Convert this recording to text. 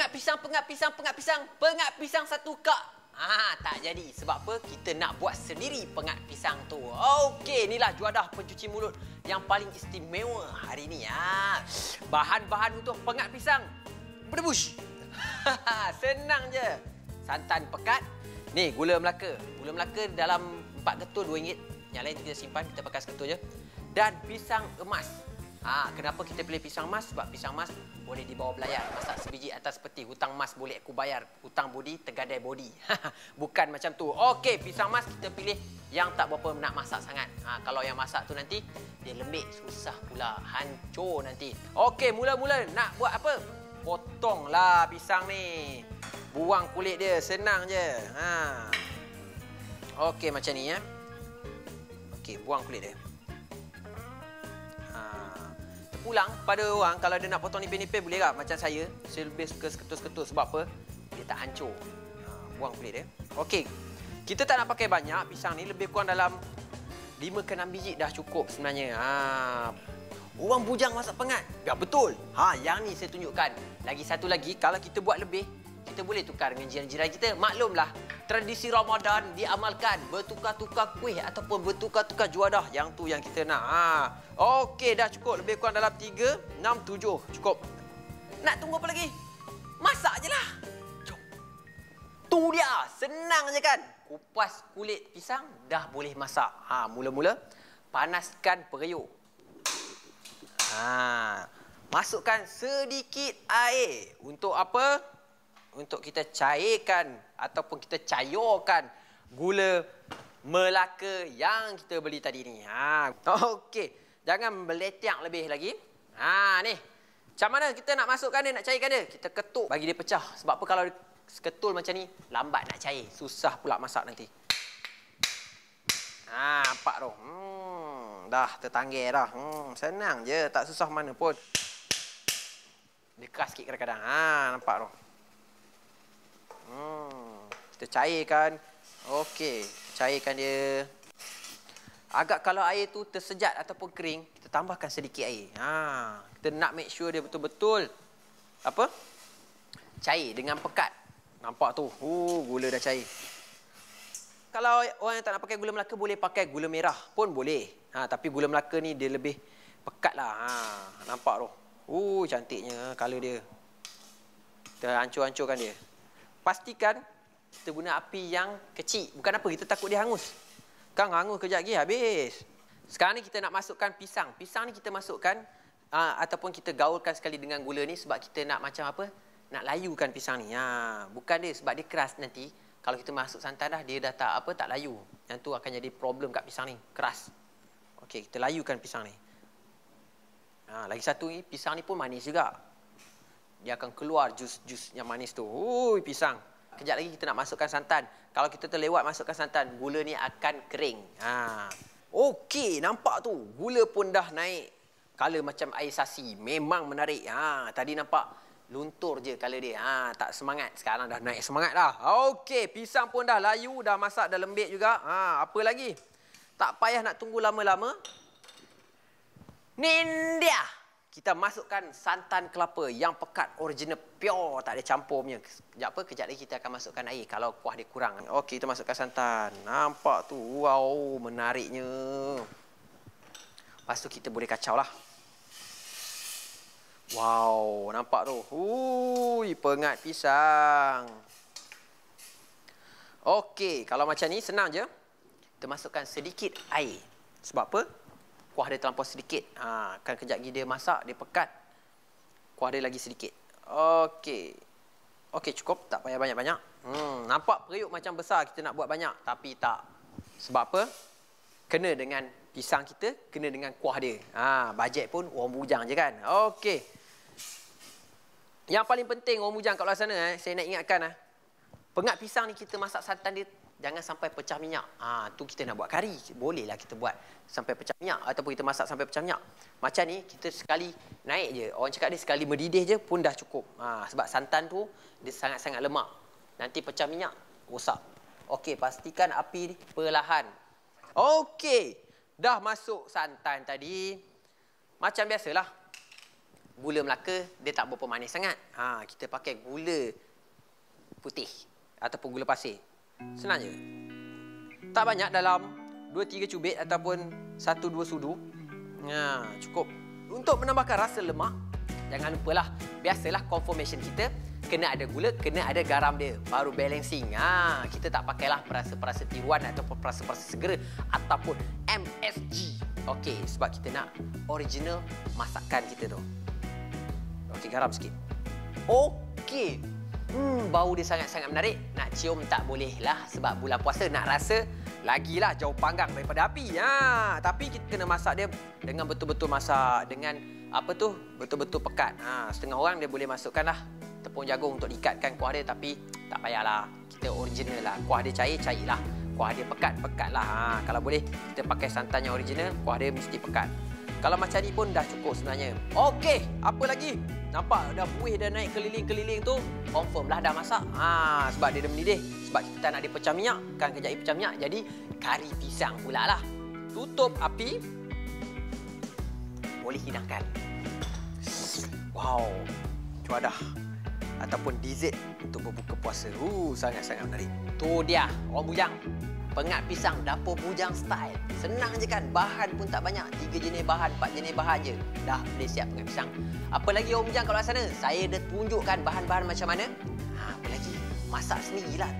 Pengat pisang satu kak. Tak jadi. Sebab apa? Kita nak buat sendiri pengat pisang tu. Okey, inilah juadah pencuci mulut yang paling istimewa hari ini. Bahan-bahan untuk pengat pisang. Berdebush. Senang je. Santan pekat. Ni, gula Melaka. Gula Melaka dalam 4 ketul RM2. Yang lain kita simpan, kita pakai seketul je. Dan pisang emas. Kenapa kita pilih pisang emas? Sebab pisang emas boleh dibawa belayar. Masak sebiji atas peti. Hutang emas boleh aku bayar. Hutang bodi, tergadai bodi. Bukan macam tu. Okey, pisang emas kita pilih yang tak berapa nak masak sangat. Kalau yang masak tu nanti, dia lembik. Susah pula. Hancur nanti. Okey, mula-mula nak buat apa? Potonglah pisang ni. Buang kulit dia. Senang je. Okey, macam ni ya. Okey, buang kulit dia. Pulang pada orang kalau dia nak potong nipis-nipis boleh tak? Macam saya lebih suka seketul-seketul. Sebab apa? Dia tak hancur. Buang kulit dia. Okey. Kita tak nak pakai banyak pisang ni, lebih kurang dalam 5 ke 6 biji dah cukup sebenarnya. Orang bujang masak pengat. Ya betul. Yang ni saya tunjukkan. Lagi satu lagi, kalau kita buat lebih, kita boleh tukar dengan jiran-jiran kita. Maklumlah, tradisi Ramadan diamalkan. Bertukar-tukar kuih ataupun bertukar-tukar juadah. Yang tu yang kita nak. Okey, dah cukup. Lebih kurang dalam 3, 6, 7. Cukup. Nak tunggu apa lagi? Masak je lah. Jom. Tu dia. Senang je kan? Kupas kulit pisang, dah boleh masak. Mula-mula, panaskan periuk. Masukkan sedikit air. Untuk apa? Untuk kita cairkan ataupun kita cairkan gula Melaka yang kita beli tadi ni. Okey. Jangan meletiak lebih lagi. Ni. Macam mana kita nak masukkan dia, nak cairkan dia? Kita ketuk bagi dia pecah. Sebab apa kalau ketul macam ni, lambat nak cair. Susah pula masak nanti. Nampak tu. Dah tertanggir dah. Senang je. Tak susah mana pun. Dia keras sikit kadang-kadang. Nampak tu. Kita cairkan. Okey. Cairkan dia. Agak kalau air tu tersejat ataupun kering, kita tambahkan sedikit air. Kita nak make sure dia betul-betul apa? Cair dengan pekat. Nampak tu. Gula dah cair. Kalau orang yang tak nak pakai gula Melaka, boleh pakai gula merah pun boleh. Tapi gula Melaka ni dia lebih pekat lah. Nampak tu. Cantiknya color dia. Kita hancur-hancurkan dia. Pastikan kita guna api yang kecil. Bukan apa, kita takut dia hangus. Kang hangus kejap lagi habis. Sekarang ni kita nak masukkan pisang. Pisang ni kita masukkan ataupun kita gaulkan sekali dengan gula ni sebab kita nak macam apa? Nak layukan pisang ni. Bukan dia sebab dia keras nanti. Kalau kita masuk santan dah, dia dah tak layu. Yang tu akan jadi problem kat pisang ni. Keras. Okey, kita layukan pisang ni. Lagi satu ni, pisang ni pun manis juga. Dia akan keluar jus-jus yang manis tu. Pisang. Kejap lagi kita nak masukkan santan. Kalau kita terlewat masukkan santan, gula ni akan kering. Okey, nampak tu. Gula pun dah naik. Color macam air sasi. Memang menarik. Tadi nampak luntur je color dia. Tak semangat. Sekarang dah naik semangat dah. Okey, pisang pun dah layu, dah masak, dah lembik juga. Apa lagi? Tak payah nak tunggu lama-lama. Ni dia. Kita masukkan santan kelapa yang pekat, original, pure, tak ada campur punya. Kejap lagi kita akan masukkan air kalau kuah dia kurang. Okey, kita masukkan santan. Nampak tu. Wow, menariknya. Lepas tu kita boleh kacau lah. Wow, nampak tu. Pengat pisang. Okey, kalau macam ni senang je. Kita masukkan sedikit air. Sebab apa? Kuah dia terlampau sedikit. Kan kejap lagi dia masak, dia pekat. Kuah dia lagi sedikit. Okey. Okey, cukup. Tak payah banyak-banyak. Nampak periuk macam besar kita nak buat banyak. Tapi tak. Sebab apa? Kena dengan pisang kita, kena dengan kuah dia. Bajet pun orang bujang je kan. Okey. Yang paling penting orang bujang kat luar sana, saya nak ingatkan. Pengat pisang ni kita masak santan dia, jangan sampai pecah minyak. Tu kita nak buat kari. Bolehlah kita buat sampai pecah minyak. Ataupun kita masak sampai pecah minyak. Macam ni, kita sekali naik je. Orang cakap dia sekali mendidih je pun dah cukup. Sebab santan tu, dia sangat-sangat lemak. Nanti pecah minyak, rosak. Okey, pastikan api perlahan. Okey, dah masuk santan tadi. Macam biasalah. gula Melaka dia tak berapa manis sangat. Kita pakai gula putih ataupun gula pasir. Senang je. Tak banyak, dalam 2-3 cubit ataupun 1-2 sudu. Cukup. Untuk menambahkan rasa lemak, jangan lupalah, biasalah confirmation kita kena ada gula, kena ada garam dia, baru balancing. Kita tak pakailah perasa-perasa tiruan ataupun perasa-perasa segera ataupun MSG. Okey, sebab kita nak original masakan kita tu. Okey, garam sikit. Okey. Bau dia sangat-sangat menarik. Nak cium tak boleh lah sebab bulan puasa. Nak rasa lagilah jauh panggang daripada api. Tapi kita kena masak dia dengan betul-betul masak dengan betul-betul pekat. Setengah orang dia boleh masukkanlah tepung jagung untuk diikatkan kuah dia, tapi tak payahlah. Kita original lah. Kuah dia cair-cairlah. Kuah dia pekat-pekatlah. Kalau boleh kita pakai santan yang original, kuah dia mesti pekat. Kalau macam ni pun dah cukup sebenarnya. Okey, apa lagi? Nampak dah buih dah naik keliling-keliling tu, confirm lah dah masak. Sebab dia dah mendidih. Sebab kita tak nak dia pecah minyak, kan kejap dia pecah minyak. Jadi kari pisang pula lah. Tutup api. Boleh hidangkan. Wow, cuadah ataupun dessert untuk berbuka puasa. Sangat-sangat menarik. Tu dia, orang bujang. Pengat pisang dapur bujang style. Senang je kan, bahan pun tak banyak. 3 jenis bahan, 4 jenis bahan je. Dah boleh siap pengat pisang. Apa lagi orang bujang kalau kat sana? Saya dah tunjukkan bahan-bahan macam mana. Apa lagi? Masak sendirilah.